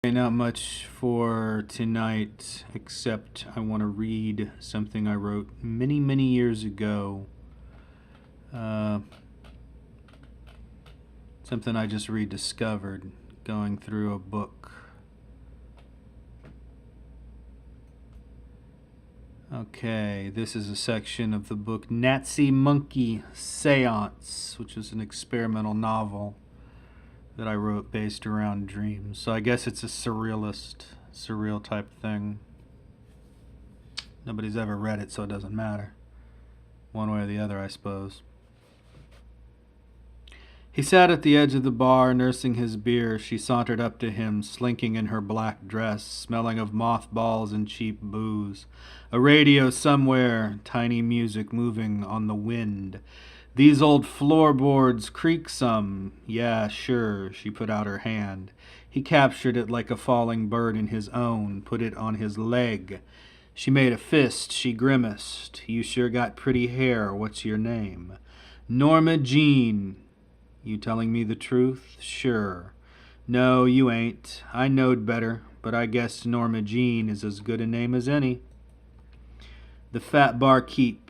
Not much for tonight, except I want to read something I wrote many, many years ago. Something I just rediscovered going through a book. Okay, this is a section of the book Nazi Monkey Seance, which is an experimental novel that I wrote based around dreams. So I guess it's a surreal type thing. Nobody's ever read it, so it doesn't matter. One way or the other, I suppose. He sat at the edge of the bar, nursing his beer. She sauntered up to him, slinking in her black dress, smelling of mothballs and cheap booze. A radio somewhere, tiny music moving on the wind. These old floorboards creak some. Yeah, sure, she put out her hand. He captured it like a falling bird in his own, put it on his leg. She made a fist, she grimaced. You sure got pretty hair. What's your name? Norma Jean. You telling me the truth? Sure. No, you ain't. I knowed better, but I guess Norma Jean is as good a name as any. The fat barkeep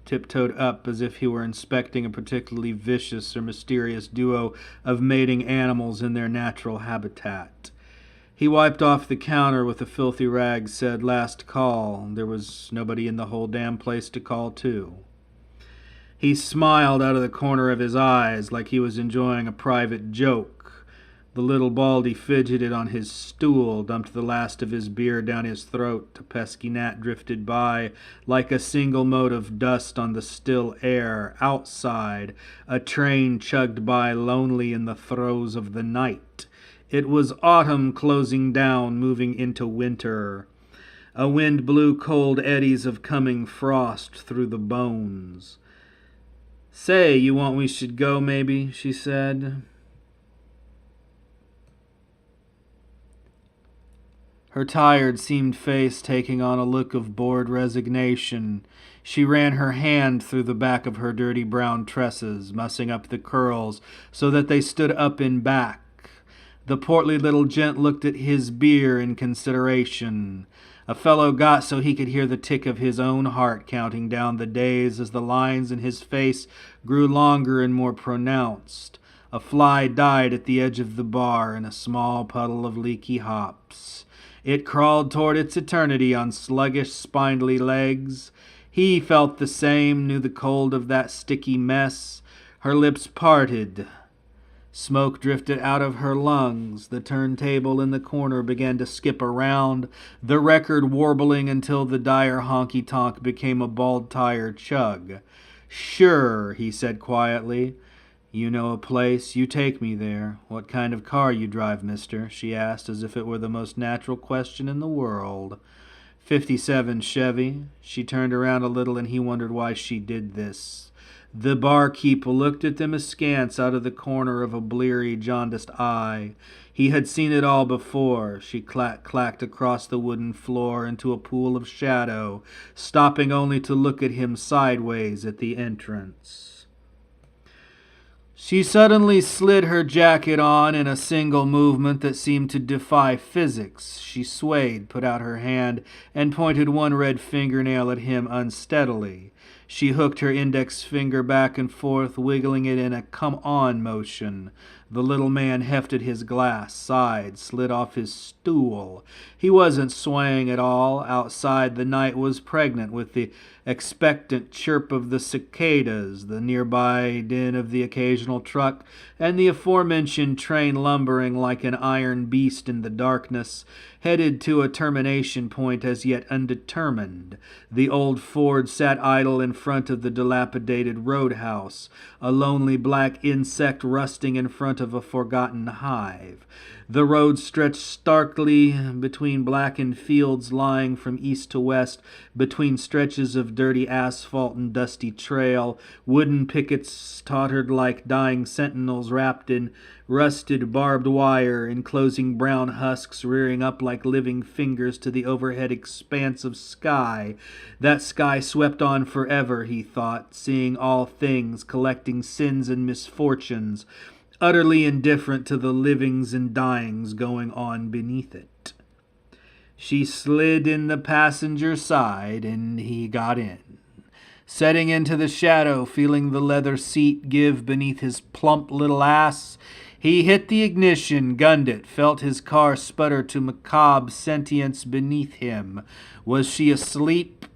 tiptoed up as if he were inspecting a particularly vicious or mysterious duo of mating animals in their natural habitat. He wiped off the counter with a filthy rag, said, "Last call." There was nobody in the whole damn place to call to. He smiled out of the corner of his eyes like he was enjoying a private joke. The little baldy fidgeted on his stool, dumped the last of his beer down his throat. A pesky gnat drifted by like a single mote of dust on the still air. Outside, a train chugged by lonely in the throes of the night. It was autumn closing down, moving into winter. A wind blew cold eddies of coming frost through the bones. "Say, you want we should go, maybe?" she said. Her tired, seamed face taking on a look of bored resignation. She ran her hand through the back of her dirty brown tresses, mussing up the curls so that they stood up in back. The portly little gent looked at his beer in consideration. A fellow got so he could hear the tick of his own heart counting down the days as the lines in his face grew longer and more pronounced. A fly died at the edge of the bar in a small puddle of leaky hops. It crawled toward its eternity on sluggish, spindly legs. He felt the same, knew the cold of that sticky mess. Her lips parted. Smoke drifted out of her lungs. The turntable in the corner began to skip around, the record warbling until the dire honky-tonk became a bald-tire chug. "Sure," he said quietly. "You know a place, you take me there. What kind of car you drive, mister?" she asked as if it were the most natural question in the world. "57 Chevy." She turned around a little and he wondered why she did this. The barkeep looked at them askance out of the corner of a bleary, jaundiced eye. He had seen it all before. She clacked across the wooden floor into a pool of shadow, stopping only to look at him sideways at the entrance. She suddenly slid her jacket on in a single movement that seemed to defy physics. She swayed, put out her hand, and pointed one red fingernail at him unsteadily. She hooked her index finger back and forth, wiggling it in a come-on motion. The little man hefted his glass, sighed, slid off his stool. He wasn't swaying at all. Outside, the night was pregnant with the expectant chirp of the cicadas, the nearby din of the occasional truck, and the aforementioned train lumbering like an iron beast in the darkness, headed to a termination point as yet undetermined. The old Ford sat idle in front of the dilapidated roadhouse, a lonely black insect rusting in front of a forgotten hive. The road stretched starkly between blackened fields lying from east to west, between stretches of dirty asphalt and dusty trail. Wooden pickets tottered like dying sentinels wrapped in rusted barbed wire, enclosing brown husks rearing up like living fingers to the overhead expanse of sky. That sky swept on forever, he thought, seeing all things, collecting sins and misfortunes, utterly indifferent to the livings and dyings going on beneath it. She slid in the passenger side, and he got in. Setting into the shadow, feeling the leather seat give beneath his plump little ass, he hit the ignition, gunned it, felt his car sputter to macabre sentience beneath him. Was she asleep?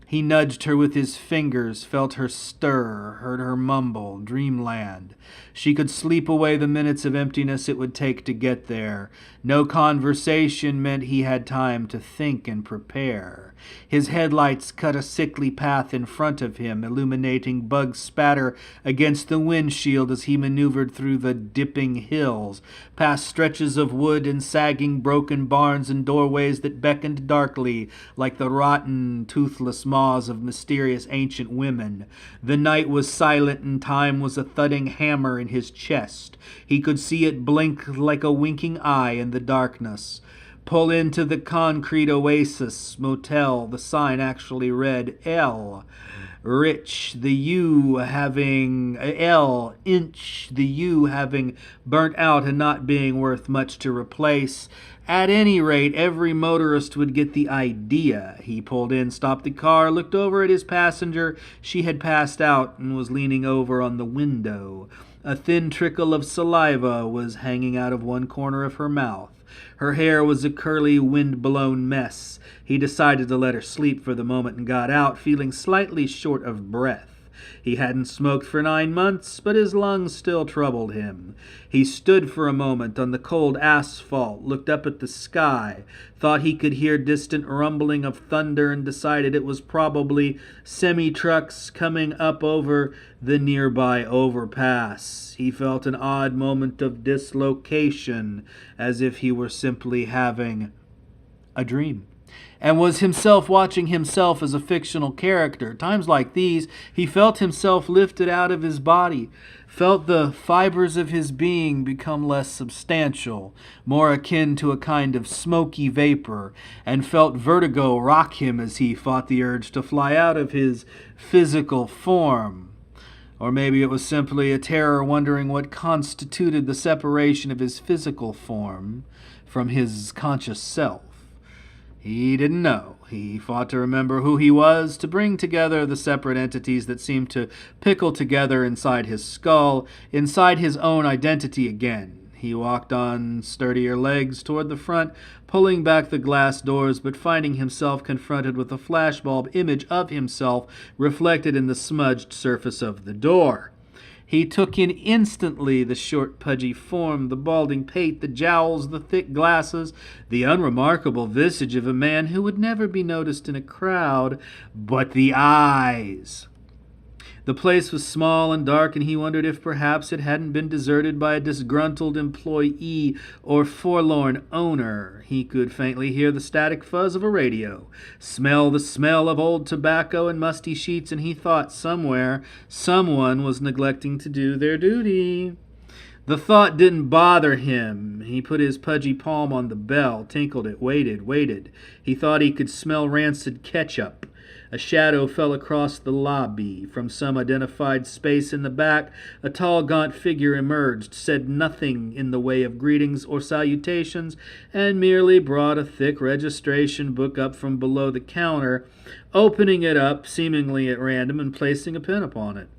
He nudged her with his fingers, felt her stir, heard her mumble, dreamland. She could sleep away the minutes of emptiness it would take to get there. No conversation meant he had time to think and prepare. His headlights cut a sickly path in front of him, illuminating bug spatter against the windshield as he maneuvered through the dipping hills, past stretches of wood and sagging broken barns and doorways that beckoned darkly like the rotten, toothless maws of mysterious ancient women. The night was silent and time was a thudding hammer in his chest. He could see it blink like a winking eye in the darkness. Pull into the concrete oasis motel. The sign actually read L. Rich, the U having L, inch, the U having burnt out and not being worth much to replace. At any rate, every motorist would get the idea. He pulled in, stopped the car, looked over at his passenger. She had passed out and was leaning over on the window. A thin trickle of saliva was hanging out of one corner of her mouth. Her hair was a curly, wind-blown mess. He decided to let her sleep for the moment and got out, feeling slightly short of breath. He hadn't smoked for 9 months, but his lungs still troubled him. He stood for a moment on the cold asphalt, looked up at the sky, thought he could hear distant rumbling of thunder, and decided it was probably semi-trucks coming up over the nearby overpass. He felt an odd moment of dislocation, as if he were simply having a dream, and was himself watching himself as a fictional character. Times like these, he felt himself lifted out of his body, felt the fibers of his being become less substantial, more akin to a kind of smoky vapor, and felt vertigo rock him as he fought the urge to fly out of his physical form. Or maybe it was simply a terror wondering what constituted the separation of his physical form from his conscious self. He didn't know. He fought to remember who he was, to bring together the separate entities that seemed to pickle together inside his skull, inside his own identity again. He walked on sturdier legs toward the front, pulling back the glass doors, but finding himself confronted with a flashbulb image of himself reflected in the smudged surface of the door. He took in instantly the short, pudgy form, the balding pate, the jowls, the thick glasses, the unremarkable visage of a man who would never be noticed in a crowd. But the eyes! The place was small and dark, and he wondered if perhaps it hadn't been deserted by a disgruntled employee or forlorn owner. He could faintly hear the static fuzz of a radio, smell the smell of old tobacco and musty sheets, and he thought somewhere someone was neglecting to do their duty. The thought didn't bother him. He put his pudgy palm on the bell, tinkled it, waited. He thought he could smell rancid ketchup. A shadow fell across the lobby. From some identified space in the back, a tall, gaunt figure emerged, said nothing in the way of greetings or salutations, and merely brought a thick registration book up from below the counter, opening it up seemingly at random and placing a pen upon it.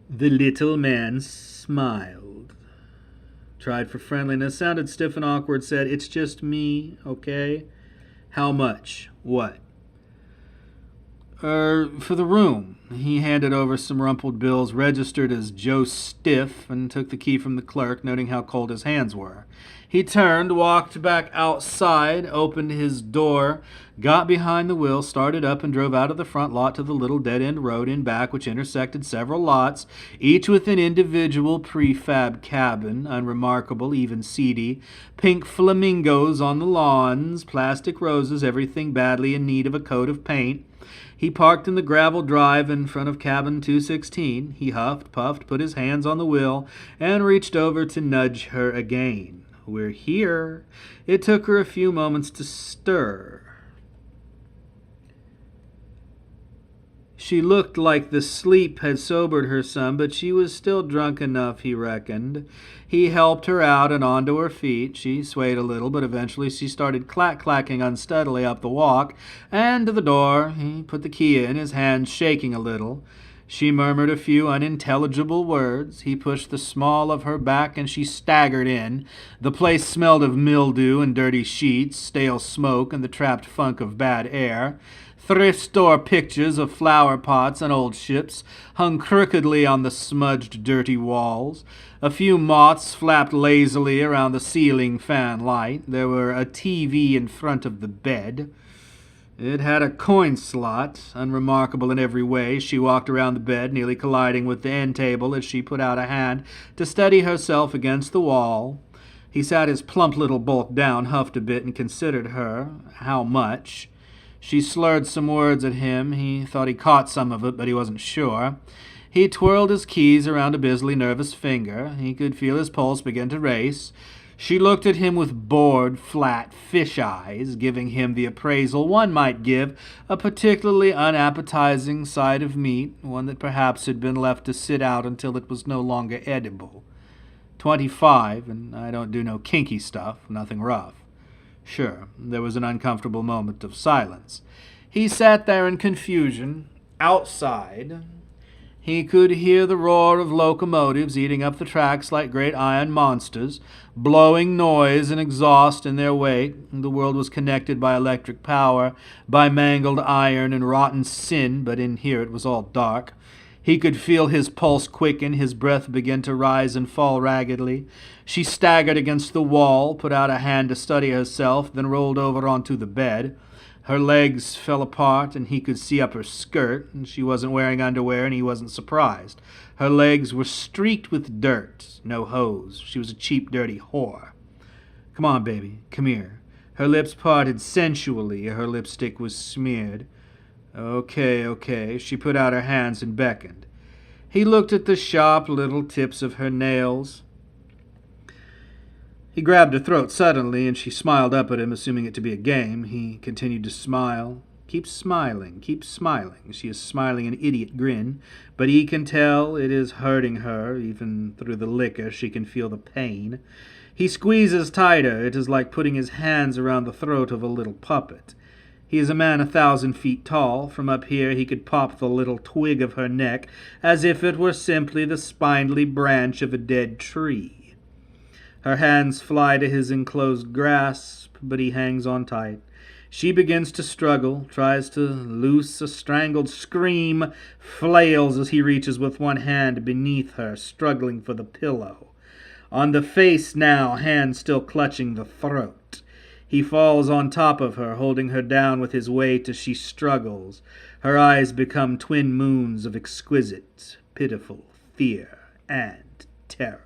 The little man smiled. Tried for friendliness, sounded stiff and awkward, said, "It's just me, okay? How much? What?" For the room." He handed over some rumpled bills, registered as Joe Stiff, and took the key from the clerk, noting how cold his hands were. He turned, walked back outside, opened his door, got behind the wheel, started up, and drove out of the front lot to the little dead-end road in back, which intersected several lots, each with an individual prefab cabin, unremarkable, even seedy, pink flamingos on the lawns, plastic roses, everything badly in need of a coat of paint. He parked in the gravel drive in front of cabin 216. He huffed, puffed, put his hands on the wheel, and reached over to nudge her again. "We're here." It took her a few moments to stir. She looked like the sleep had sobered her some, but she was still drunk enough, he reckoned. He helped her out and onto her feet. She swayed a little, but eventually she started clacking unsteadily up the walk and to the door. He put the key in, his hands shaking a little. She murmured a few unintelligible words. He pushed the small of her back, and she staggered in. The place smelled of mildew and dirty sheets, stale smoke, and the trapped funk of bad air. Thrift store pictures of flower pots and old ships hung crookedly on the smudged, dirty walls. A few moths flapped lazily around the ceiling fan light. There were a TV in front of the bed. It had a coin slot, unremarkable in every way. She walked around the bed, nearly colliding with the end table as she put out a hand to steady herself against the wall. He sat his plump little bulk down, huffed a bit, and considered her. How much? She slurred some words at him. He thought he caught some of it, but he wasn't sure. He twirled his keys around a busily nervous finger. He could feel his pulse begin to race. She looked at him with bored, flat fish eyes, giving him the appraisal one might give a particularly unappetizing side of meat, one that perhaps had been left to sit out until it was no longer edible. 25, and I don't do no kinky stuff, nothing rough. Sure, there was an uncomfortable moment of silence. He sat there in confusion. Outside, he could hear the roar of locomotives eating up the tracks like great iron monsters, blowing noise and exhaust in their wake. The world was connected by electric power, by mangled iron and rotten sin, but in here it was all dark. He could feel his pulse quicken, his breath begin to rise and fall raggedly. She staggered against the wall, put out a hand to steady herself, then rolled over onto the bed. Her legs fell apart, and he could see up her skirt, and she wasn't wearing underwear, and he wasn't surprised. Her legs were streaked with dirt, no hose. She was a cheap, dirty whore. Come on, baby, come here. Her lips parted sensually, her lipstick was smeared. Okay. She put out her hands and beckoned. He looked at the sharp little tips of her nails. He grabbed her throat suddenly, and she smiled up at him, assuming it to be a game. He continued to smile. Keep smiling. She is smiling an idiot grin, but he can tell it is hurting her. Even through the liquor, she can feel the pain. He squeezes tighter. It is like putting his hands around the throat of a little puppet. He is a man 1,000 feet tall. From up here he could pop the little twig of her neck as if it were simply the spindly branch of a dead tree. Her hands fly to his enclosed grasp, but he hangs on tight. She begins to struggle, tries to loose a strangled scream, flails as he reaches with one hand beneath her, struggling for the pillow. On the face now, hand still clutching the throat. He falls on top of her, holding her down with his weight as she struggles. Her eyes become twin moons of exquisite, pitiful fear and terror.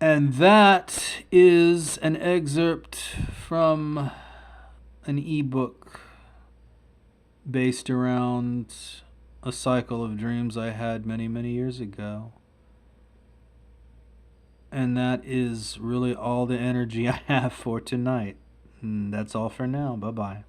And that is an excerpt from an ebook based around a cycle of dreams I had many, many years ago. And that is really all the energy I have for tonight. And that's all for now. Bye-bye.